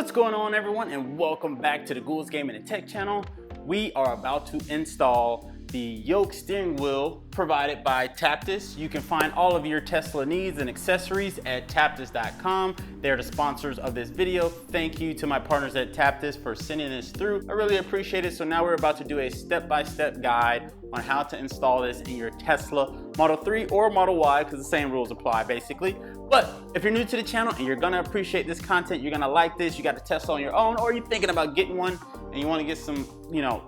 What's going on, everyone, and welcome back to the Gould's Gaming and Tech channel. We are about to install the yoke steering wheel provided by Taptes. You can find all of your Tesla needs and accessories at taptes.com. They're the sponsors of this video. Thank you to my partners at Taptes for sending this through. I really appreciate it. So now we're about to do a step-by-step guide on how to install this in your Tesla Model 3 or Model Y, because the same rules apply basically. But if you're new to the channel and you're gonna appreciate this content, you're gonna like this, you got a Tesla on your own, or you're thinking about getting one and you wanna get some,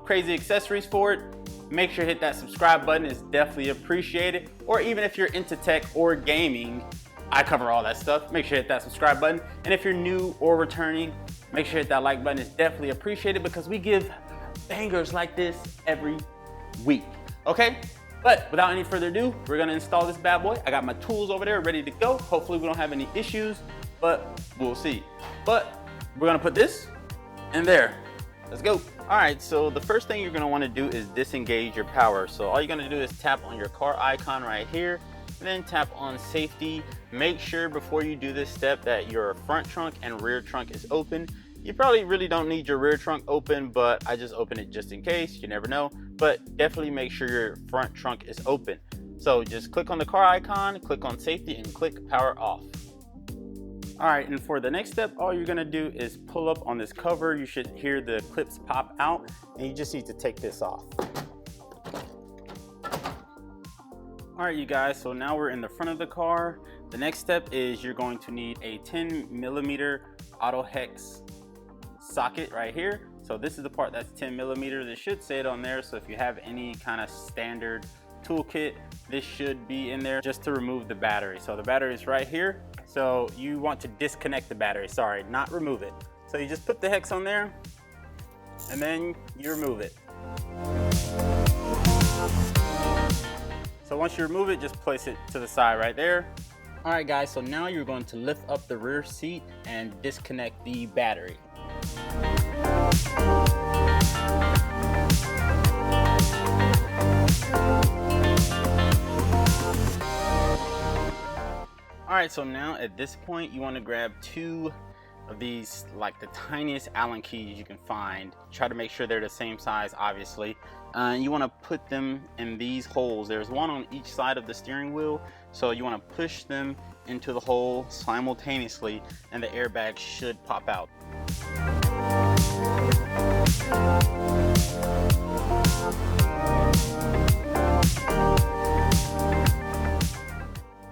crazy accessories for it, make sure to hit that subscribe button. It's definitely appreciated. Or even if you're into tech or gaming, I cover all that stuff. Make sure to hit that subscribe button. And if you're new or returning, make sure to hit that like button. It's definitely appreciated because we give bangers like this every week, okay? But without any further ado, we're gonna install this bad boy. I got my tools over there ready to go. Hopefully we don't have any issues, but we'll see. But we're gonna put this in there. Let's go. All right, so the first thing you're gonna wanna do is disengage your power. So all you're gonna do is tap on your car icon right here, and then tap on safety. Make sure before you do this step that your front trunk and rear trunk is open. You probably really don't need your rear trunk open, but I just open it just in case, you never know. But definitely make sure your front trunk is open. So just click on the car icon, click on safety, and click power off. All right, and for the next step, all you're gonna do is pull up on this cover. You should hear the clips pop out, and you just need to take this off. All right, you guys, so now we're in the front of the car. The next step is you're going to need a 10mm auto hex socket right here. So this is the part that's 10mm. It should say it on there. So if you have any kind of standard toolkit, this should be in there just to remove the battery. So the battery is right here. So you want to disconnect the battery, sorry, not remove it. So you just put the hex on there and then you remove it. So once you remove it, just place it to the side right there. All right, guys, so now you're going to lift up the rear seat and disconnect the battery. All right, so now at this point, you want to grab two of these, like the tiniest Allen keys you can find. Try to make sure they're the same size, obviously. You want to put them in these holes. There's one on each side of the steering wheel, so you want to push them into the hole simultaneously, and the airbag should pop out.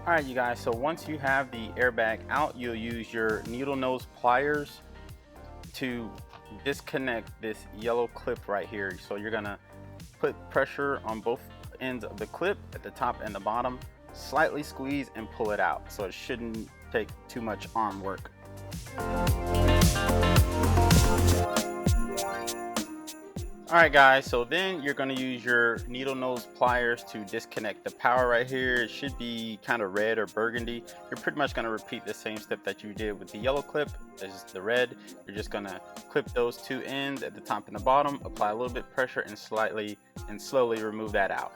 All right, you guys, so once you have the airbag out, you'll use your needle nose pliers to disconnect this yellow clip right here. So you're gonna put pressure on both ends of the clip at the top and the bottom, slightly squeeze and pull it out. So it shouldn't take too much arm work. All right, guys, so then you're gonna use your needle nose pliers to disconnect the power right here. It should be kind of red or burgundy. You're pretty much gonna repeat the same step that you did with the yellow clip. This is the red. You're just gonna clip those two ends at the top and the bottom, apply a little bit of pressure and slowly remove that out.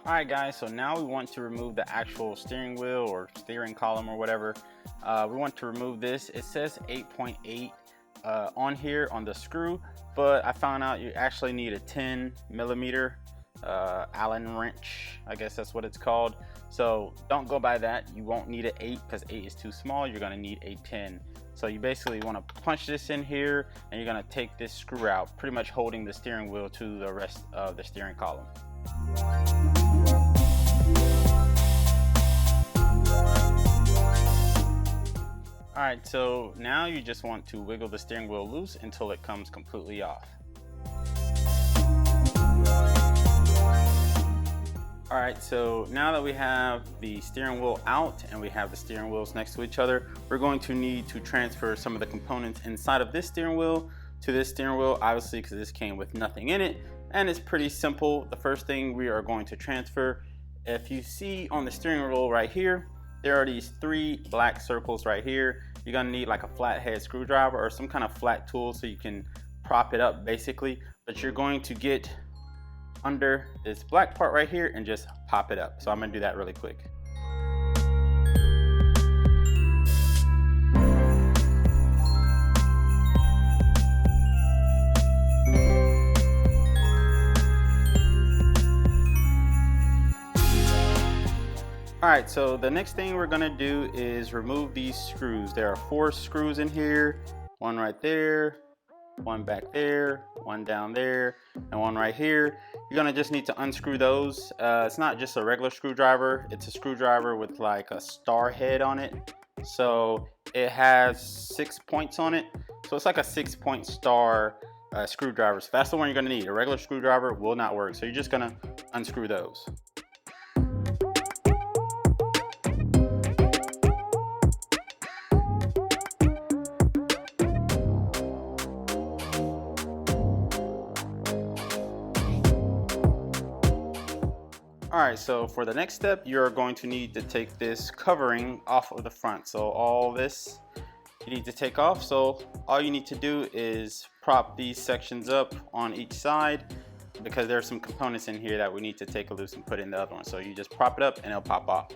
All right, guys, so now we want to remove the actual steering wheel or steering column or whatever. We want to remove this. It says 8.8 on here on the screw, but I found out you actually need a 10mm Allen wrench. I guess that's what it's called. So don't go by that. You won't need an 8 because 8 is too small. You're gonna need a 10. So you basically want to punch this in here, and you're gonna take this screw out, pretty much holding the steering wheel to the rest of the steering column. All right, so now you just want to wiggle the steering wheel loose until it comes completely off. All right, so now that we have the steering wheel out and we have the steering wheels next to each other, we're going to need to transfer some of the components inside of this steering wheel to this steering wheel, obviously because this came with nothing in it, and it's pretty simple. The first thing we are going to transfer, if you see on the steering wheel right here, there are these 3 black circles right here. You're gonna need like a flathead screwdriver or some kind of flat tool so you can prop it up basically, but you're going to get under this black part right here and just pop it up. So I'm gonna do that really quick. All right, so the next thing we're gonna do is remove these screws. There are 4 screws in here, one right there, one back there, one down there, and one right here. You're gonna just need to unscrew those. It's not just a regular screwdriver, it's a screwdriver with like a star head on it. So it has 6 points on it. So it's like a 6-point star screwdriver. So that's the one you're gonna need. A regular screwdriver will not work. So you're just gonna unscrew those. Alright, so for the next step, you're going to need to take this covering off of the front. So all this you need to take off. So all you need to do is prop these sections up on each side, because there's some components in here that we need to take loose and put in the other one. So you just prop it up and it'll pop off.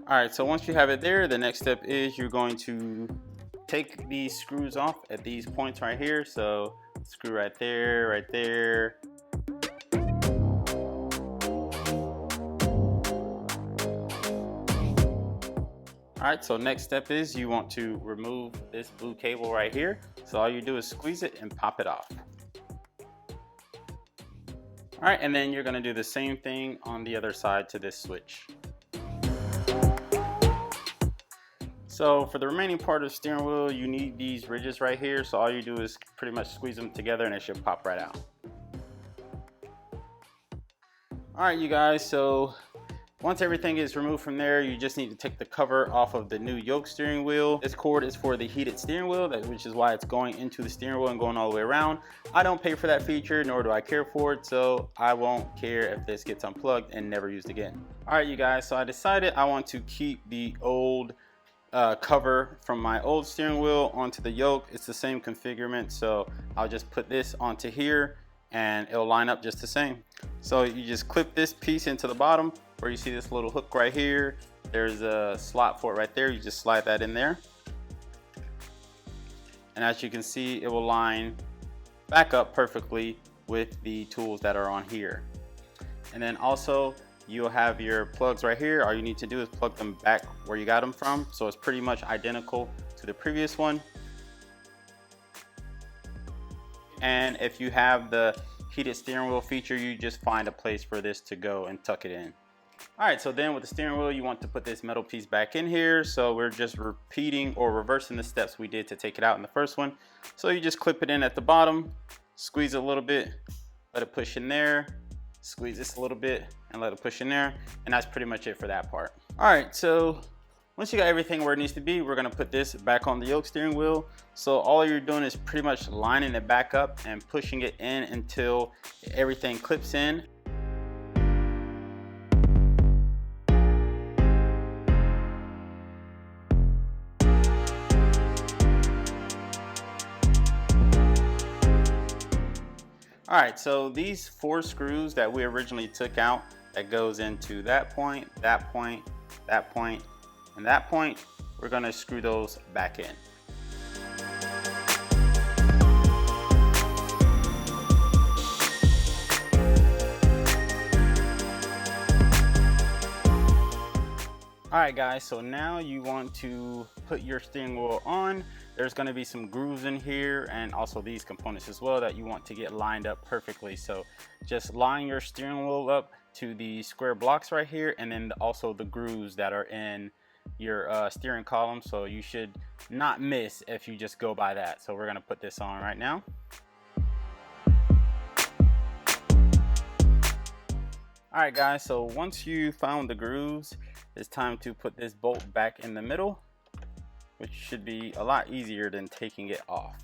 All right, so once you have it there, the next step is you're going to take these screws off at these points right here. So screw right there, right there. All right, so next step is you want to remove this blue cable right here. So all you do is squeeze it and pop it off. All right, and then you're gonna do the same thing on the other side to this switch. So for the remaining part of the steering wheel, you need these ridges right here. So all you do is pretty much squeeze them together and it should pop right out. All right, you guys, so once everything is removed from there, you just need to take the cover off of the new yoke steering wheel. This cord is for the heated steering wheel, which is why it's going into the steering wheel and going all the way around. I don't pay for that feature, nor do I care for it, so I won't care if this gets unplugged and never used again. All right, you guys, so I decided I want to keep the old cover from my old steering wheel onto the yoke. It's the same configurement, so I'll just put this onto here and it'll line up just the same. So you just clip this piece into the bottom where you see this little hook right here. There's a slot for it right there. You just slide that in there, and as you can see, it will line back up perfectly with the tools that are on here. And then also you'll have your plugs right here. All you need to do is plug them back where you got them from. So it's pretty much identical to the previous one. And if you have the heated steering wheel feature, you just find a place for this to go and tuck it in. All right, so then with the steering wheel, you want to put this metal piece back in here. So we're just repeating or reversing the steps we did to take it out in the first one. So you just clip it in at the bottom, squeeze it a little bit, let it push in there, squeeze this a little bit and let it push in there, and that's pretty much it for that part. All right, so once you got everything where it needs to be, we're gonna put this back on the yoke steering wheel. So all you're doing is pretty much lining it back up and pushing it in until everything clips in. All right, so these 4 screws that we originally took out, that goes into that point, that point, that point, and that point, we're gonna screw those back in. All right, guys, so now you want to put your steering wheel on. There's gonna be some grooves in here and also these components as well that you want to get lined up perfectly. So just line your steering wheel up to the square blocks right here, and then also the grooves that are in your steering column. So you should not miss if you just go by that. So we're gonna put this on right now. All right, guys, so once you found the grooves, it's time to put this bolt back in the middle, which should be a lot easier than taking it off.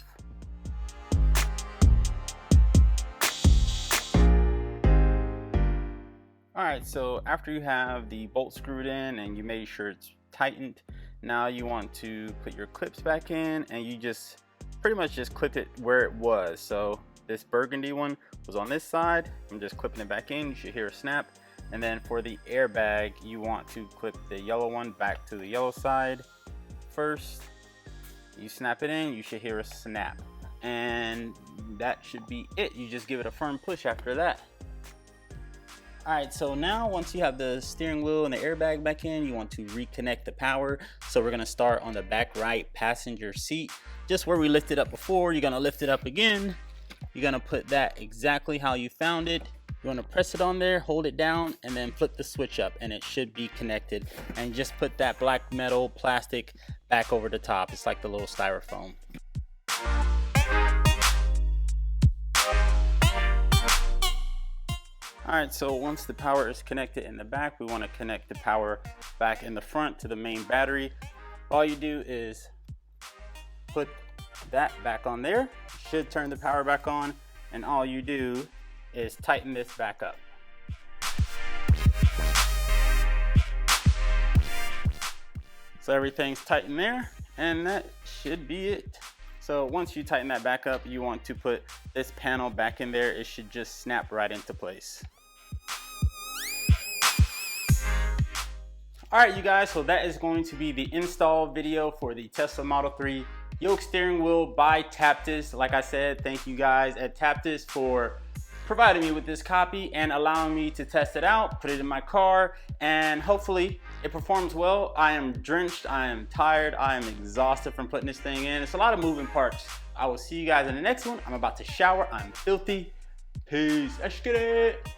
All right, so after you have the bolt screwed in and you made sure it's tightened, now you want to put your clips back in, and you just pretty much just clip it where it was. So This burgundy one was on this side. I'm just clipping it back in. You should hear a snap. And then for the airbag, you want to clip the yellow one back to the yellow side first. You snap it in, you should hear a snap. And that should be it. You just give it a firm push after that. All right, so now once you have the steering wheel and the airbag back in, you want to reconnect the power. So we're gonna start on the back right passenger seat. Just where we lifted up before, you're gonna lift it up again. You're gonna put that exactly how you found it. You wanna press it on there, hold it down, and then flip the switch up, and it should be connected. And just put that black metal plastic back over the top. It's like the little styrofoam. All right, so once the power is connected in the back, we want to connect the power back in the front to the main battery. All you do is put that back on there. You should turn the power back on, and all you do is tighten this back up. So everything's tightened there, and that should be it. So once you tighten that back up, you want to put this panel back in there. It should just snap right into place. All right, you guys, so that is going to be the install video for the Tesla Model 3 yoke steering wheel by Taptes. Like I said, thank you guys at Taptes for providing me with this copy and allowing me to test it out, put it in my car, and hopefully it performs well. I am drenched, I am tired, I am exhausted from putting this thing in. It's a lot of moving parts. I will see you guys in the next one. I'm about to shower, I'm filthy. Peace, let's get it.